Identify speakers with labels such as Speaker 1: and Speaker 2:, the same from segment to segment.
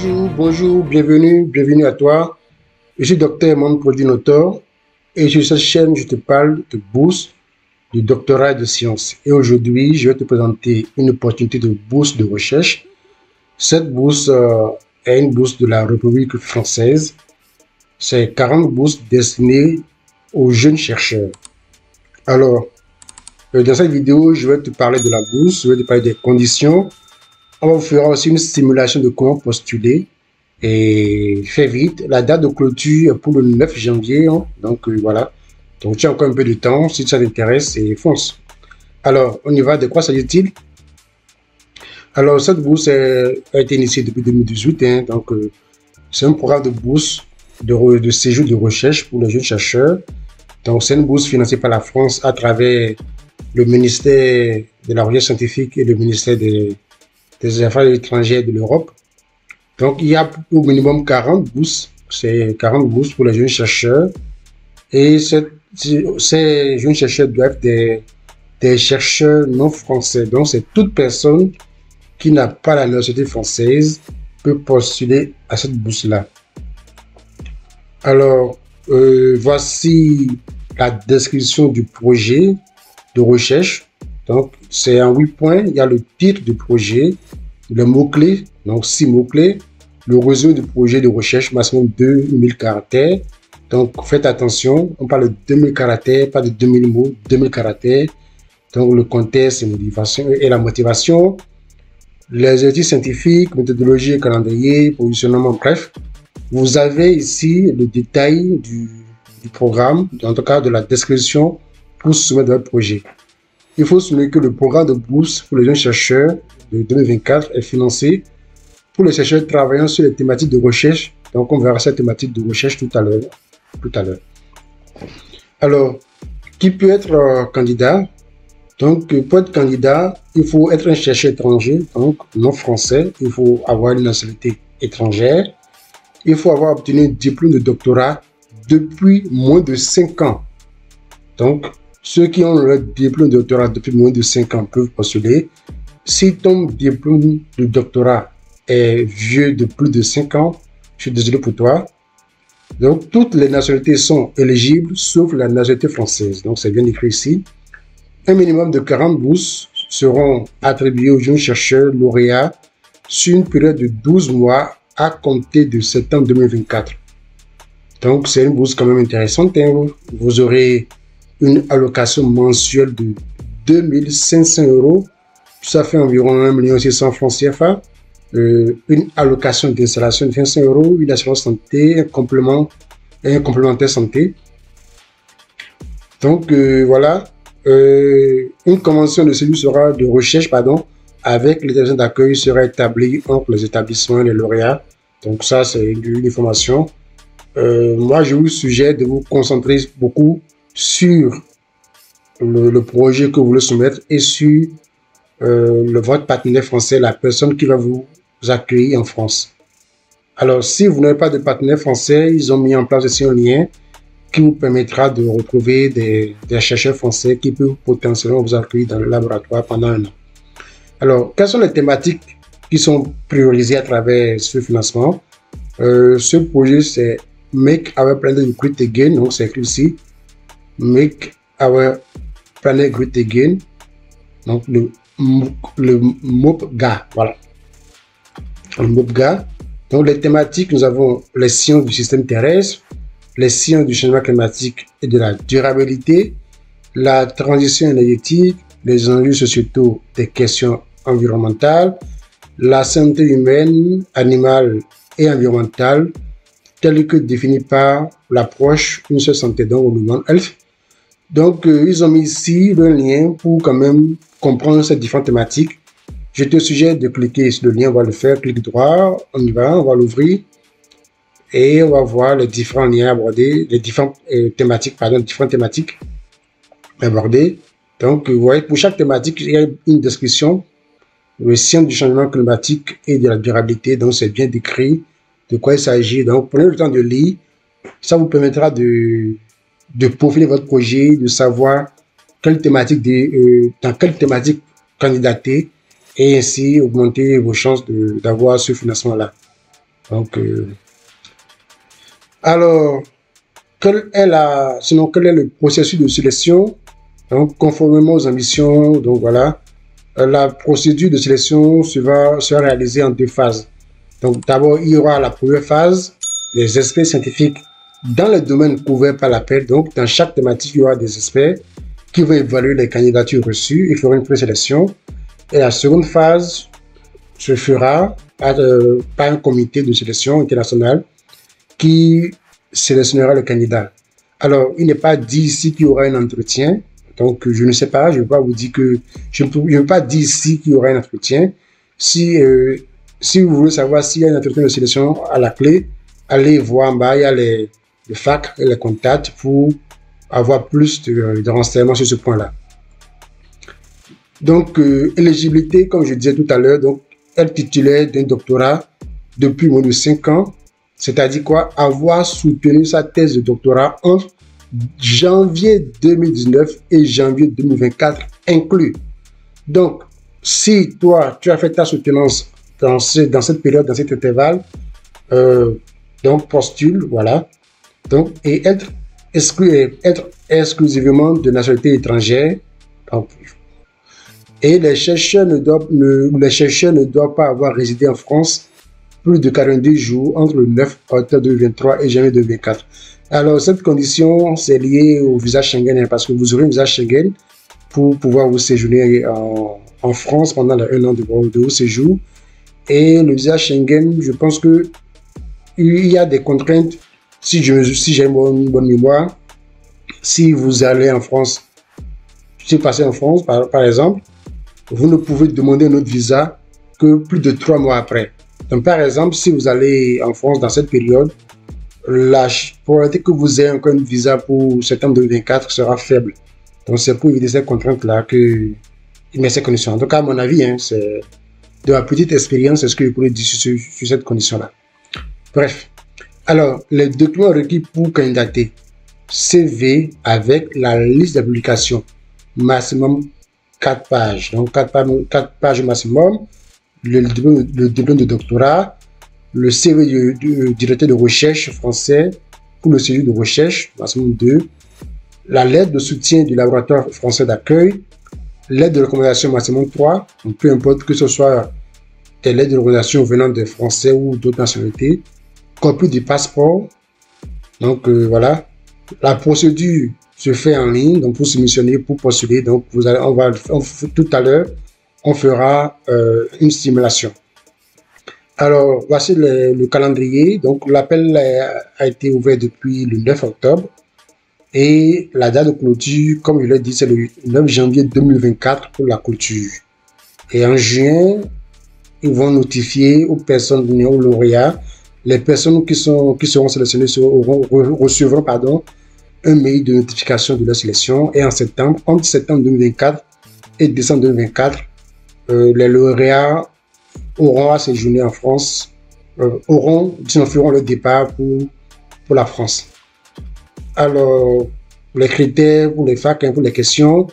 Speaker 1: Bonjour, bienvenue à toi. Je suis Dr Mon Produit-Notor et sur cette chaîne, je te parle de bourse, de doctorat et de sciences. Et aujourd'hui, je vais te présenter une opportunité de bourse de recherche. Cette bourse est une bourse de la République française. C'est 40 bourses destinées aux jeunes chercheurs. Alors, dans cette vidéo, je vais te parler de la bourse, je vais te parler des conditions. On va faire aussi une simulation de comment postuler. Et fais vite, la date de clôture est pour le 9 janvier. Donc voilà. Donc tu as encore un peu de temps. Si ça t'intéresse, et fonce. Alors, on y va. De quoi s'agit-il? Alors, cette bourse a été initiée depuis 2018. Donc, c'est un programme de bourse de séjour de recherche pour les jeunes chercheurs. Donc, c'est une bourse financée par la France à travers le ministère de la Recherche scientifique et le ministère des Affaires étrangères de l'Europe. Donc, il y a au minimum 40 bourses. C'est 40 bourses pour les jeunes chercheurs. Et ces jeunes chercheurs doivent être des chercheurs non français. Donc, c'est toute personne qui n'a pas la nationalité française peut postuler à cette bourse-là. Alors, voici la description du projet de recherche. Donc, c'est en 8 points. Il y a le titre du projet, les mots-clés, donc 6 mots-clés, le résumé du projet de recherche, maximum 2000 caractères. Donc, faites attention, on parle de 2000 caractères, pas de 2000 mots, 2000 caractères. Donc, le contexte et la motivation, les études scientifiques, méthodologie, calendrier, positionnement, bref. Vous avez ici le détail du programme, en tout cas de la description pour soumettre votre projet. Il faut souligner que le programme de bourse pour les jeunes chercheurs de 2024 est financé pour les chercheurs travaillant sur les thématiques de recherche. Donc, on verra cette thématique de recherche tout à l'heure. Alors, qui peut être candidat? Donc, pour être candidat, il faut être un chercheur étranger, donc non français. Il faut avoir une nationalité étrangère. Il faut avoir obtenu un diplôme de doctorat depuis moins de 5 ans. Donc, ceux qui ont le diplôme de doctorat depuis moins de 5 ans peuvent postuler. Si ton diplôme de doctorat est vieux de plus de 5 ans, je suis désolé pour toi. Donc, toutes les nationalités sont éligibles, sauf la nationalité française. Donc, c'est bien écrit ici. Un minimum de 40 bourses seront attribuées aux jeunes chercheurs lauréats sur une période de 12 mois à compter de septembre 2024. Donc, c'est une bourse quand même intéressante. Vous aurez une allocation mensuelle de 2500 €. Ça fait environ 1 600 000 francs CFA. Une allocation d'installation de 500 €, une assurance santé, un complémentaire santé. Donc, voilà. Une convention de recherche, avec l'établissement d'accueil sera établie entre les établissements et les lauréats. Donc, ça, c'est une information. Moi, je vous suggère de vous concentrer beaucoup sur le projet que vous voulez soumettre et sur votre partenaire français, la personne qui va vous accueillir en France. Alors, si vous n'avez pas de partenaire français, ils ont mis en place aussi un lien qui vous permettra de retrouver des chercheurs français qui peuvent potentiellement vous accueillir dans le laboratoire pendant 1 an. Alors, quelles sont les thématiques qui sont priorisées à travers ce financement? Ce projet, c'est Make Our Planet Great Again. Donc, c'est écrit ici. Make Our Planet Great Again. Donc, le MOPGA. Voilà. Le MOPGA. Donc, les thématiques, nous avons les sciences du système terrestre, les sciences du changement climatique et de la durabilité, la transition énergétique, les enjeux sociétaux des questions environnementales, la santé humaine, animale et environnementale, telle que définie par l'approche Une seule santé, donc One Health. Donc, ils ont mis ici le lien pour quand même comprendre ces différentes thématiques. Je te suggère de cliquer sur le lien, on va le faire, clic droit, on y va, on va l'ouvrir. Et on va voir les différents liens abordés, les différentes thématiques abordées. Donc, vous voyez, pour chaque thématique, il y a une description, les sciences du changement climatique et de la durabilité. Donc, c'est bien décrit de quoi il s'agit. Donc, prenez le temps de lire. Ça vous permettra de profiler votre projet, de savoir quelle thématique dans quelle thématique candidater et ainsi augmenter vos chances d'avoir ce financement-là. Donc, alors, sinon, quel est le processus de sélection? Donc, conformément aux ambitions, donc voilà, la procédure de sélection sera réalisée en 2 phases. Donc, d'abord, il y aura la première phase, les experts scientifiques dans les domaines couverts par l'appel. Donc, dans chaque thématique, il y aura des experts qui vont évaluer les candidatures reçues et feront une présélection. Et la seconde phase se fera par un comité de sélection international qui sélectionnera le candidat. Alors, il n'est pas dit ici qu'il y aura un entretien. Donc, je ne sais pas, je ne vais pas vous dire que... Je ne veux pas dire ici qu'il y aura un entretien. Si vous voulez savoir s'il y a un entretien de sélection à la clé, allez voir en bas, il y a le fac et les contacts pour avoir plus de renseignements sur ce point-là. Donc, éligibilité, comme je disais tout à l'heure, donc être titulaire d'un doctorat depuis moins de 5 ans, c'est-à-dire quoi? Avoir soutenu sa thèse de doctorat entre janvier 2019 et janvier 2024 inclus. Donc, si toi, tu as fait ta soutenance dans cette période, dans cet intervalle, donc postule, voilà. Donc, et être exclusivement de nationalité étrangère. Donc, et les chercheurs ne doivent pas avoir résidé en France plus de 42 jours entre le 9 octobre 2023 et janvier 2024. Alors, cette condition, c'est lié au visa Schengen, hein, parce que vous aurez un visa Schengen pour pouvoir vous séjourner en France pendant 1 an de vos séjours. Et le visa Schengen, je pense que il y a des contraintes. Si j'ai une bonne mémoire, si vous allez en France, si vous passez en France, par exemple, vous ne pouvez demander un autre visa que plus de 3 mois après. Donc, par exemple, si vous allez en France dans cette période, la probabilité que vous ayez encore un visa pour septembre 2024 sera faible. Donc, c'est pour éviter cette contrainte-là qu'il met ces conditions. En tout cas, à mon avis, hein, c'est de ma petite expérience, c'est ce que je pourrais dire sur cette condition-là. Bref. Alors, les documents requis pour candidater. CV avec la liste de publications. Maximum 4 pages. Donc, 4 pages maximum. Le diplôme de doctorat. Le CV du directeur de recherche français pour le séjour de recherche, maximum 2. La lettre de soutien du laboratoire français d'accueil. Lettre de recommandation, maximum 3. Donc, peu importe que ce soit des lettres de recommandation venant des Français ou d'autres nationalités. Copie du passeport. Donc, voilà. La procédure se fait en ligne, donc pour soumissionner, pour postuler. Donc, tout à l'heure, on fera une simulation. Alors, voici le calendrier. Donc, l'appel a été ouvert depuis le 9 octobre. Et la date de clôture, comme je l'ai dit, c'est le 9 janvier 2024 pour la clôture. Et en juin, ils vont notifier aux personnes aux lauréats. Les personnes qui seront sélectionnées recevront un mail de notification de leur sélection. Et en septembre, entre septembre 2024 et décembre 2024, les lauréats auront à séjourner en France, feront le départ pour la France. Alors, les critères pour les facs, pour les questions,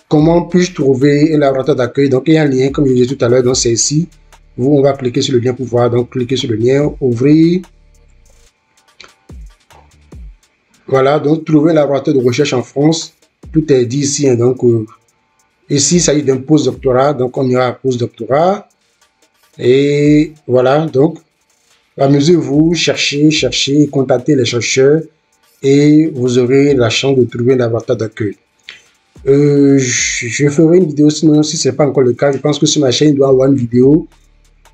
Speaker 1: comment puis-je trouver un laboratoire d'accueil? Donc, il y a un lien, comme je disais tout à l'heure, donc c'est ici. On va cliquer sur le lien pour voir. Donc, cliquez sur le lien, ouvrir. Voilà, donc trouver un laboratoire de recherche en France. Tout est dit ici. Hein, donc, ici, il s'agit d'un post-doctorat. Donc, on ira à post-doctorat. Et voilà, donc, amusez-vous, cherchez, contactez les chercheurs et vous aurez la chance de trouver un laboratoire d'accueil. Je ferai une vidéo, sinon, si ce n'est pas encore le cas, je pense que sur ma chaîne, il doit y avoir une vidéo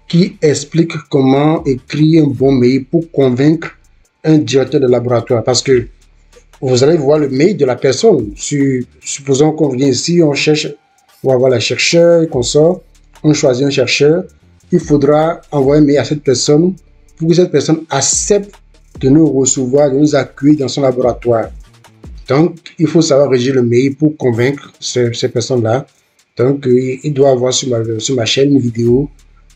Speaker 1: qui explique comment écrire un bon mail pour convaincre un directeur de laboratoire. Parce que vous allez voir le mail de la personne. Supposons qu'on vient ici, on cherche, on va voir la chercheur, qu'on sort, on choisit un chercheur. Il faudra envoyer un mail à cette personne pour que cette personne accepte de nous recevoir, de nous accueillir dans son laboratoire. Donc, il faut savoir rédiger le mail pour convaincre ces personnes-là. Donc, il doit y avoir sur ma chaîne une vidéo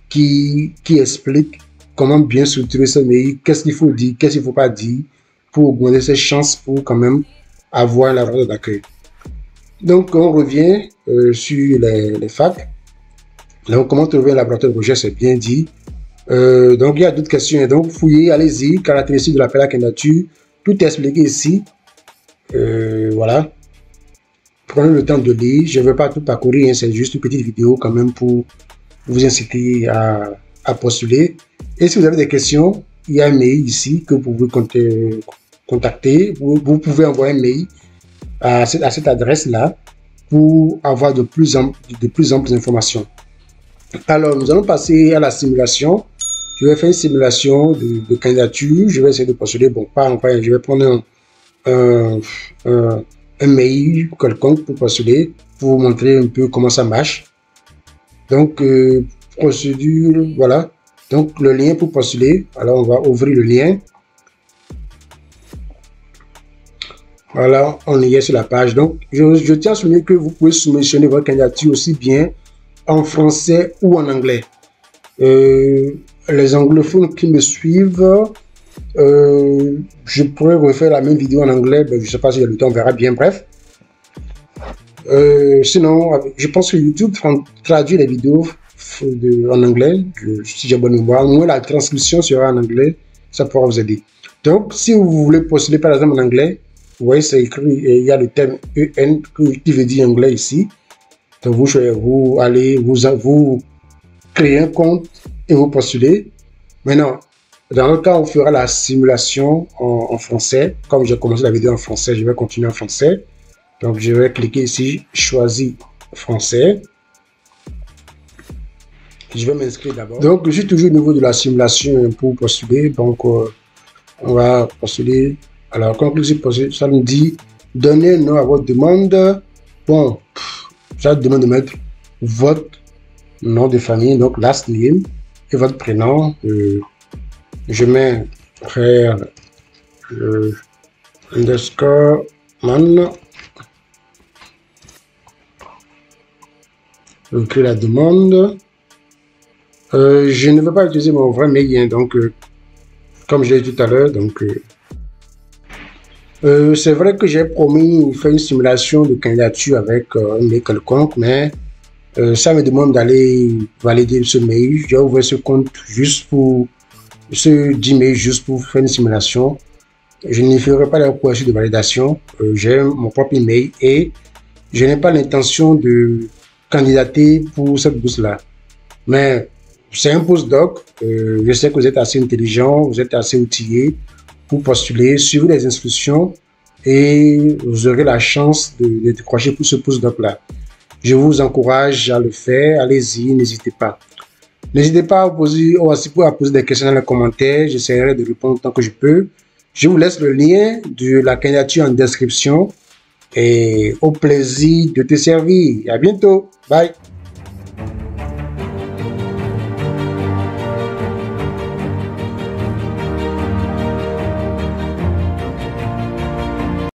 Speaker 1: qui explique comment bien structurer ce mail, qu'est-ce qu'il faut dire, qu'est-ce qu'il ne faut pas dire, pour augmenter ses chances pour quand même avoir un laboratoire d'accueil. Donc, on revient sur les facs. Donc, comment trouver un laboratoire de recherche, c'est bien dit. Donc, il y a d'autres questions. Donc, fouillez, allez-y. Caractéristiques de l'appel à candidature. Tout est expliqué ici. Voilà. Prenez le temps de lire. Je ne vais pas tout parcourir. Hein, c'est juste une petite vidéo quand même pour vous inciter à postuler. Et si vous avez des questions, il y a un mail ici que vous pouvez contacter. Vous pouvez envoyer un mail à cette adresse-là pour avoir de plus amples informations. Alors, nous allons passer à la simulation. Je vais faire une simulation de candidature. Je vais essayer de postuler. Bon, pas encore. Je vais prendre un mail quelconque pour postuler, pour vous montrer un peu comment ça marche. Donc, procédure, voilà. Donc, le lien pour postuler. Alors, on va ouvrir le lien. Voilà, on y est sur la page. Donc, je tiens à souligner que vous pouvez soumissionner votre candidature aussi bien en français ou en anglais. Les anglophones qui me suivent, je pourrais refaire la même vidéo en anglais, mais je ne sais pas si y a le temps, on verra bien, bref. Sinon, je pense que YouTube traduit les vidéos en anglais, si j'ai bonne mémoire. Au moins, la transcription sera en anglais, ça pourra vous aider. Donc, si vous voulez postuler par exemple en anglais, vous voyez, c'est écrit, il y a le terme EN qui veut dire anglais ici. Donc, vous allez, vous créez un compte et vous postulez. Maintenant, dans le cas où on fera la simulation en français, comme j'ai commencé la vidéo en français, je vais continuer en français. Donc, je vais cliquer ici, choisir français. Je vais m'inscrire d'abord. Donc, je suis toujours au niveau de la simulation pour postuler. Donc, on va postuler. Alors, quand je postule, ça me dit donner un nom à votre demande. Bon, ça demande de mettre votre nom de famille, donc last name, et votre prénom. Je mets frère underscore man. Je crée la demande. Je ne vais pas utiliser mon vrai mail, hein, donc comme je l'ai dit tout à l'heure, donc c'est vrai que j'ai promis de faire une simulation de candidature avec un mail quelconque, mais ça me demande d'aller valider ce mail. J'ai ouvert ce compte juste pour ce Gmail, juste pour faire une simulation. Je n'y ferai pas la procédure de validation. J'ai mon propre email et je n'ai pas l'intention de candidater pour cette bourse-là. Mais c'est un postdoc. Je sais que vous êtes assez intelligent, vous êtes assez outillé pour postuler, suivez les instructions et vous aurez la chance de décrocher pour ce postdoc-là. Je vous encourage à le faire. Allez-y, n'hésitez pas. N'hésitez pas à poser des questions dans les commentaires. J'essaierai de répondre tant que je peux. Je vous laisse le lien de la candidature en description et au plaisir de te servir. À bientôt. Bye.